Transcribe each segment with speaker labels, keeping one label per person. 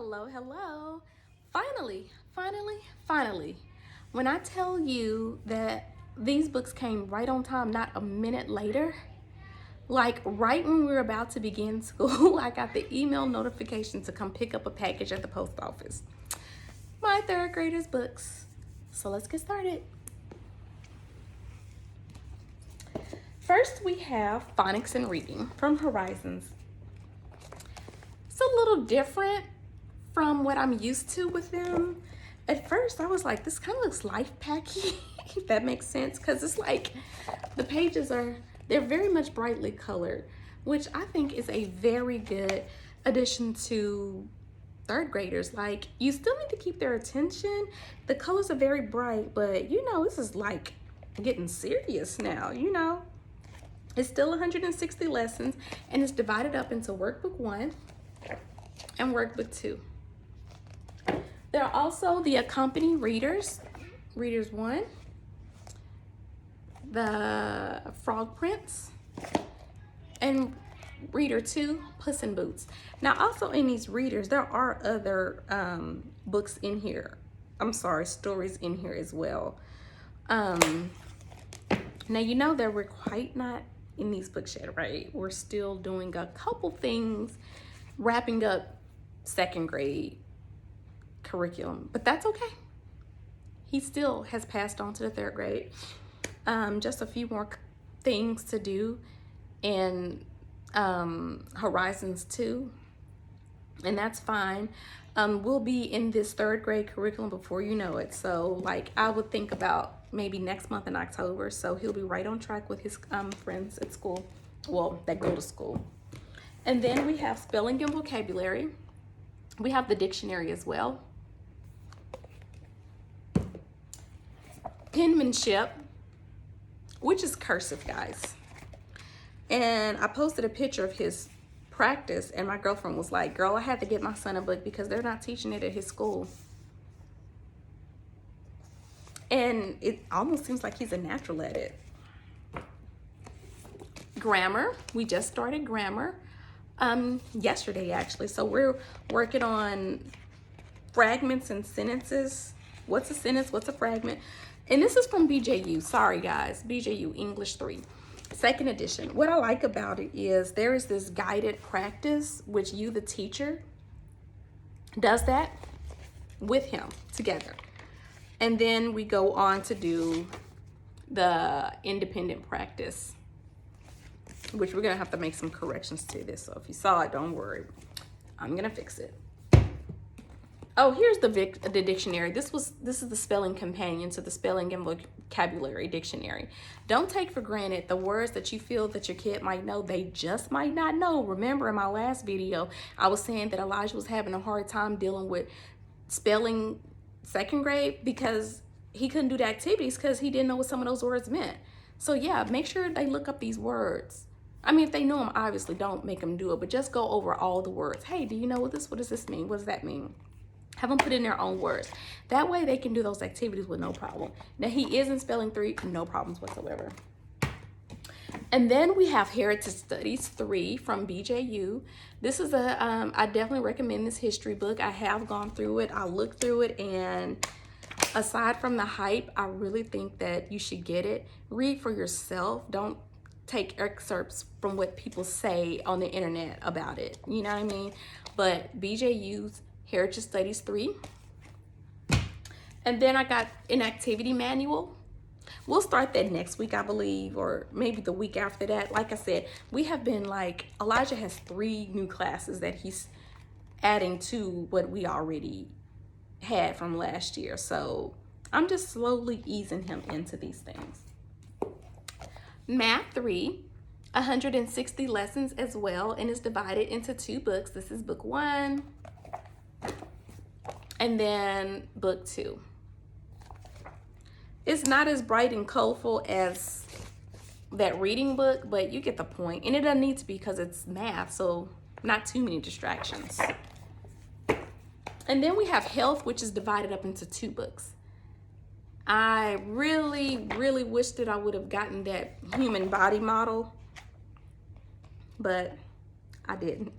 Speaker 1: Hello, hello. Finally. When I tell you that these books came right on time, not a minute later, like right when we were about to begin school, I got the email notification to come pick up a package at the post office. My third graders' books. So let's get started. First, we have Phonics and Reading from Horizons. It's a little different from what I'm used to with them. At first, I was like, this kind of looks life packy, if that makes sense, because it's like the pages they're very much brightly colored, which I think is a very good addition to third graders. Like, you still need to keep their attention. The colors are very bright, but this is like getting serious now, It's still 160 lessons, and it's divided up into workbook 1 and workbook 2. There are also the accompanying readers, Readers 1, the Frog Prince, and Reader 2, Puss in Boots. Now, also in these readers, there are other books in here. Stories in here as well. Now, that we're quite not in these books yet, right? We're still doing a couple things, wrapping up second grade curriculum, but that's okay. He still has passed on to the third grade. Just a few more things to do in Horizons 2, and that's fine. We'll be in this third grade curriculum before you know it. So like I would think about maybe next month in October. So he'll be right on track with his friends at school, well, that go to school. And then we have spelling and vocabulary. We have the dictionary as well. Penmanship, which is cursive, guys. And I posted a picture of his practice, and my girlfriend was like, girl, I had to get my son a book because they're not teaching it at his school. And it almost seems like he's a natural at it. Grammar, we just started grammar yesterday actually. So we're working on fragments and sentences. What's a sentence? What's a fragment? And this is from BJU. Sorry, guys. BJU English 3, second edition. What I like about it is there is this guided practice, which you, the teacher, does that with him together. And then we go on to do the independent practice, which we're going to have to make some corrections to this. So if you saw it, don't worry. I'm going to fix it. Oh, here's the dictionary. This is the spelling companion to the spelling and vocabulary dictionary. Don't take for granted the words that you feel that your kid might know. They just might not know. Remember in my last video, I was saying that Elijah was having a hard time dealing with spelling second grade because he couldn't do the activities because he didn't know what some of those words meant. So yeah, make sure they look up these words. I mean, if they know them, obviously don't make them do it, but just go over all the words. Hey, do you know what does this mean? What does that mean? Have them put in their own words. That way they can do those activities with no problem. Now he is in spelling 3, no problems whatsoever. And then we have Heritage Studies 3 from BJU. This is I definitely recommend this history book. I have gone through it. I looked through it, and aside from the hype, I really think that you should get it. Read for yourself. Don't take excerpts from what people say on the internet about it. You know what I mean? But BJU's Heritage Studies 3. And then I got an activity manual. We'll start that next week, I believe, or maybe the week after that. Like I said, we have been Elijah has 3 new classes that he's adding to what we already had from last year. So I'm just slowly easing him into these things. Math 3, 160 lessons as well, and it's divided into 2 books. This is book 1. And then book 2. It's not as bright and colorful as that reading book, but you get the point. And it doesn't need to be because it's math, so not too many distractions. And then we have health, which is divided up into 2 books. I really, really wish that I would have gotten that human body model, but I didn't.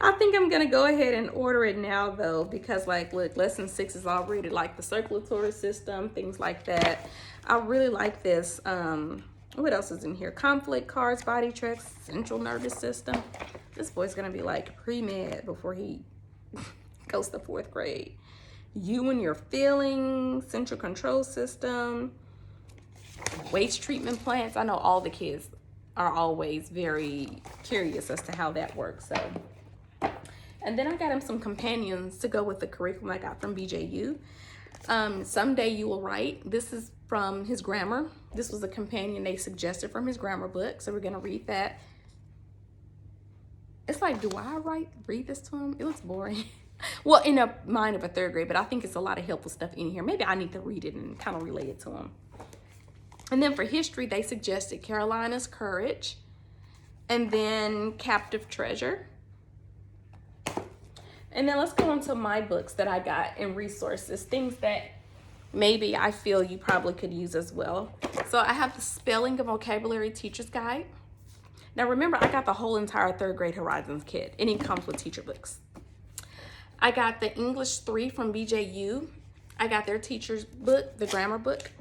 Speaker 1: I think I'm gonna go ahead and order it now though, because like, look, lesson 6 is already like the circulatory system, things like that. I really like this. What else is in here? Conflict cards, body tracks, central nervous system. This boy's gonna be like pre-med before he goes to 4th grade. You and your feelings, central control system, waste treatment plants. I know all the kids are always very curious as to how that works. So, and then I got him some companions to go with the curriculum I got from BJU. Someday You Will Write. This is from his grammar. This was a companion they suggested from his grammar book. So we're gonna read that. It's like, do I read this to him? It looks boring. Well, in a mind of a 3rd grade, but I think it's a lot of helpful stuff in here. Maybe I need to read it and kind of relate it to him. And then for history, they suggested Carolina's Courage, and then Captive Treasure. And then let's go on to my books that I got and resources, things that maybe I feel you probably could use as well. So I have the Spelling and Vocabulary Teacher's Guide. Now remember, I got the whole entire 3rd grade Horizons kit, and it comes with teacher books. I got the English 3 from BJU. I got their teacher's book, the grammar book.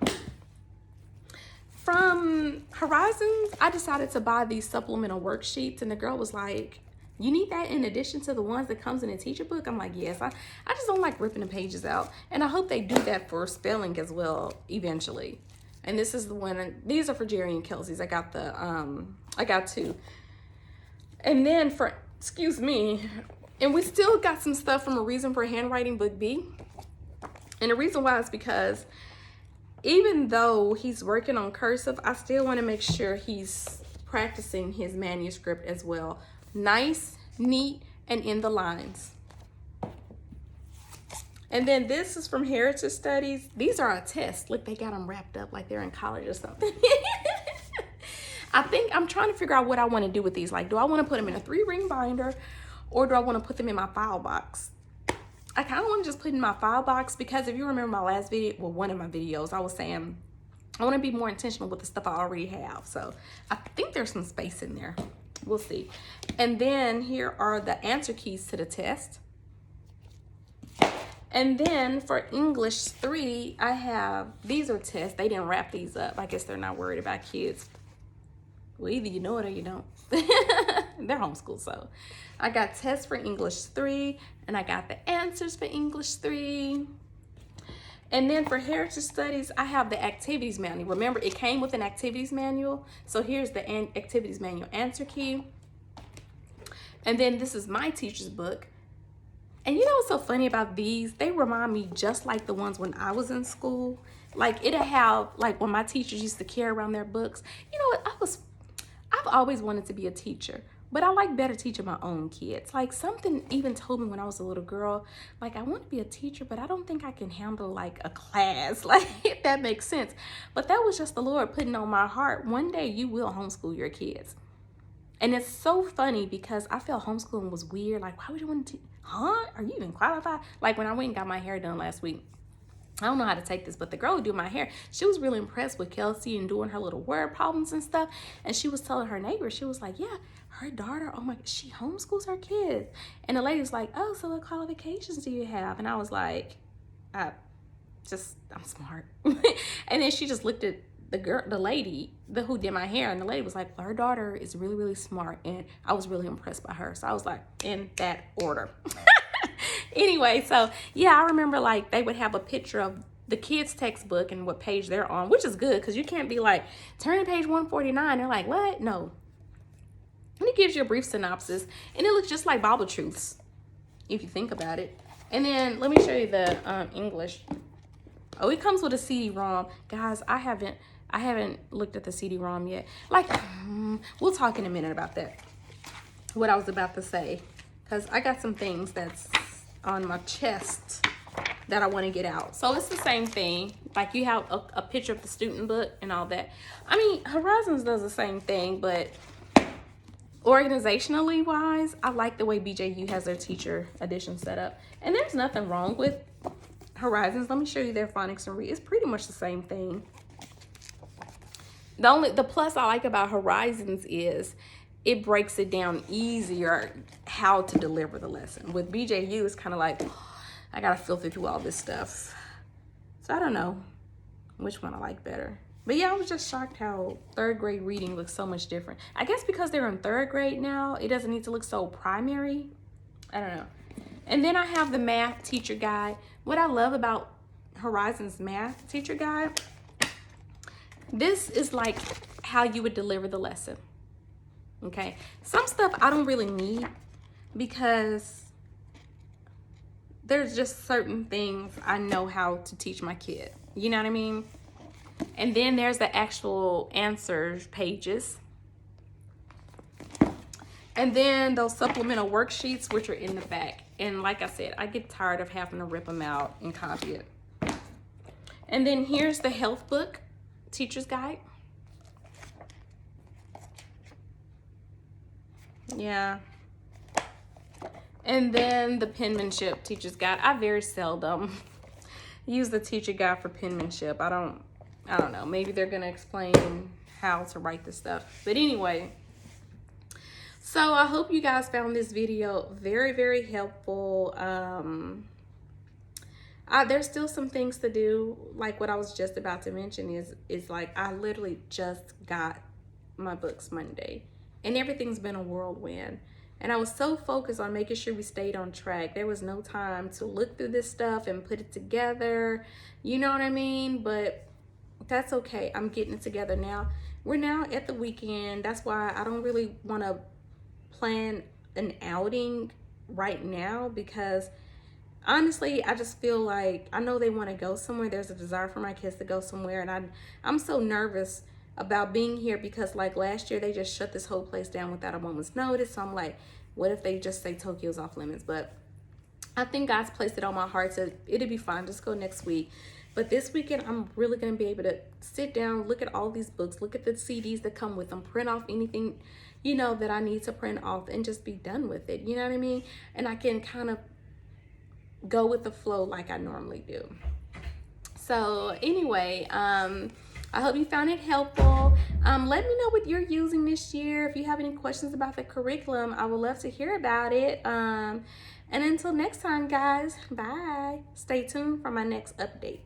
Speaker 1: From Horizons, I decided to buy these supplemental worksheets, and the girl was like, you need that in addition to the ones that comes in a teacher book? I'm like, yes. I just don't like ripping the pages out, and I hope they do that for spelling as well eventually. And this is the one, these are for Jerry and Kelsey's. I got 2. And then for, excuse me, and we still got some stuff from A Reason for Handwriting, book B. And the reason why is because even though he's working on cursive, I still want to make sure he's practicing his manuscript as well. Nice, neat, and in the lines. And then this is from Heritage Studies. These are a test. Look, they got them wrapped up like they're in college or something. I think I'm trying to figure out what I want to do with these. Like, do I want to put them in a 3-ring binder, or do I want to put them in my file box? I kind of want to just put in my file box, because if you remember my last video, well, one of my videos, I was saying I want to be more intentional with the stuff I already have. So I think there's some space in there. We'll see. And then here are the answer keys to the test. And then for English 3, I have, these are tests. They didn't wrap these up. I guess they're not worried about kids. Well, either you know it or you don't. They're homeschooled, so. I got tests for English 3, and I got the answers for English 3. And then for Heritage Studies, I have the activities manual. Remember, it came with an activities manual. So here's the activities manual answer key. And then this is my teacher's book. And you know what's so funny about these? They remind me just like the ones when I was in school. Like, it'll have, like, when my teachers used to carry around their books. You know what? I've always wanted to be a teacher, but I like better teaching my own kids. Like, something even told me when I was a little girl, like, I want to be a teacher, but I don't think I can handle, like, a class. Like, if that makes sense. But that was just the Lord putting on my heart. One day you will homeschool your kids. And it's so funny because I felt homeschooling was weird. Like, why would you want to teach? Huh? Are you even qualified? Like, when I went and got my hair done last week, I don't know how to take this, but the girl who do my hair, she was really impressed with Kelsey and doing her little word problems and stuff. And she was telling her neighbor, she was like, yeah, her daughter, oh my, she homeschools her kids. And the lady was like, oh, so what qualifications do you have? And I was like, I'm smart. And then she just looked at the lady who did my hair, and the lady was like, well, her daughter is really, really smart. And I was really impressed by her. So I was like, in that order. Anyway, so yeah, I remember like they would have a picture of the kids' textbook and what page they're on, which is good because you can't be like, turn to page 149. They're like, what? No. And it gives you a brief synopsis, and it looks just like Bible Truths if you think about it. And then let me show you the English. Oh, it comes with a CD-ROM. Guys, I haven't looked at the CD-ROM yet. Like, we'll talk in a minute about that. What I was about to say, because I got some things that's on my chest that I want to get out. So it's the same thing. Like, you have a picture of the student book and all that. I mean, Horizons does the same thing, but organizationally wise, I like the way BJU has their teacher edition set up. And there's nothing wrong with Horizons. Let me show you their phonics and read. It's pretty much the same thing. The plus I like about Horizons is it breaks it down easier how to deliver the lesson. With BJU, it's kind of like, I gotta filter through all this stuff. So I don't know which one I like better. But yeah, I was just shocked how third grade reading looks so much different. I guess because they're in third grade now, it doesn't need to look so primary. I don't know. And then I have the math teacher guide. What I love about Horizons math teacher guide, this is like how you would deliver the lesson. Okay, some stuff I don't really need because there's just certain things I know how to teach my kid. You know what I mean? And then there's the actual answers pages. And then those supplemental worksheets, which are in the back. And like I said, I get tired of having to rip them out and copy it. And then here's the health book, teacher's guide. Yeah. And then the penmanship teacher's guide. I very seldom use the teacher guide for penmanship. I don't know. Maybe they're going to explain how to write this stuff. But anyway, so I hope you guys found this video very, very helpful. There's still some things to do. Like what I was just about to mention is like I literally just got my books Monday. And everything's been a whirlwind. And I was so focused on making sure we stayed on track. There was no time to look through this stuff and put it together. You know what I mean? But that's okay. I'm getting it together now. We're now at the weekend. That's why I don't really want to plan an outing right now because honestly, I just feel like I know they want to go somewhere. There's a desire for my kids to go somewhere. And I'm so nervous about being here because like last year they just shut this whole place down without a moment's notice. So I'm like, what if they just say Tokyo's off limits? But I think God's placed it on my heart, so it'll be fine. Just go next week. But this weekend I'm really gonna be able to sit down, look at all these books, look at the CDs that come with them, print off anything, you know, that I need to print off and just be done with it. You know what I mean? And I can kind of go with the flow like I normally do. So anyway, I hope you found it helpful. Let me know what you're using this year. If you have any questions about the curriculum, I would love to hear about it. And until next time, guys, bye. Stay tuned for my next update.